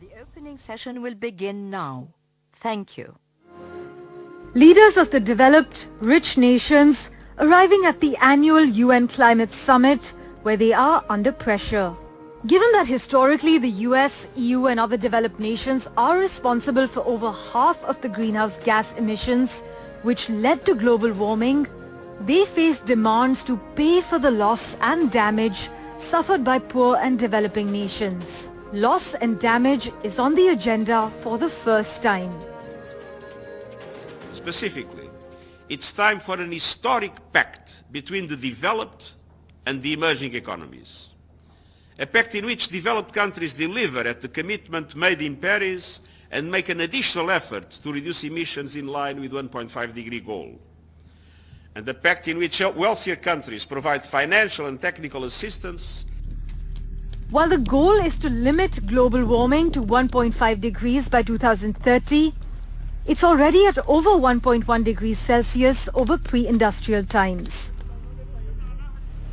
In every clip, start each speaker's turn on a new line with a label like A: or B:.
A: The opening session will begin now. Thank you.
B: Leaders of the developed, rich nations arriving at the annual UN Climate Summit where they are under pressure. Given that historically the US, EU and other developed nations are responsible for over half of the greenhouse gas emissions which led to global warming, they face demands to pay for the loss and damage suffered by poor and developing nations. Loss and damage is on the agenda for the first time.
C: Specifically, it's time for an historic pact between the developed and the emerging economies. A pact in which developed countries deliver at the commitment made in Paris and make an additional effort to reduce emissions in line with the 1.5-degree goal. And a pact in which wealthier countries provide financial and technical assistance.
B: While the goal is to limit global warming to 1.5 degrees by 2030, it's already at over 1.1 degrees Celsius over pre-industrial times.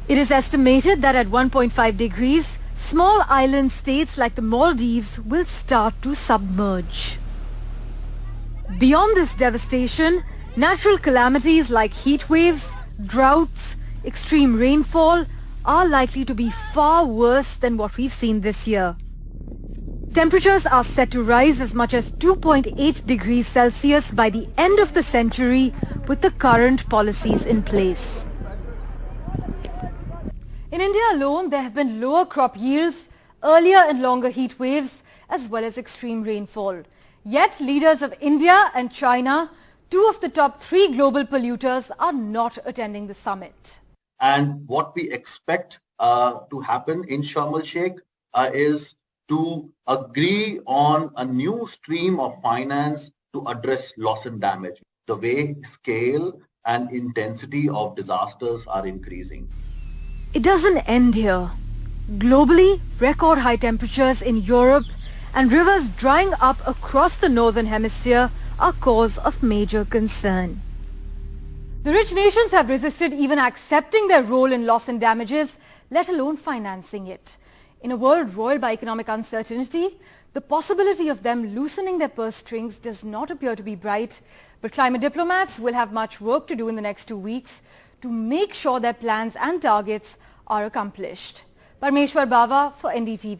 B: It is estimated that at 1.5 degrees, small island states like the Maldives will start to submerge. Beyond this devastation, natural calamities like heat waves, droughts, extreme rainfall are likely to be far worse than what we've seen this year. Temperatures are set to rise as much as 2.8 degrees Celsius by the end of the century with the current policies in place. In India alone, there have been lower crop yields, earlier and longer heat waves, as well as extreme rainfall. Yet, leaders of India and China, two of the top 3 global polluters, are not attending the summit.
D: And what we expect to happen in Sharm el-Sheikh is to agree on a new stream of finance to address loss and damage, the way scale and intensity of disasters are increasing.
B: It doesn't end here. Globally, record high temperatures in Europe and rivers drying up across the northern hemisphere are cause of major concern. The rich nations have resisted even accepting their role in loss and damages, let alone financing it. In a world roiled by economic uncertainty, the possibility of them loosening their purse strings does not appear to be bright, but climate diplomats will have much work to do in the next 2 weeks to make sure their plans and targets are accomplished. Parmeshwar Bava for NDTV.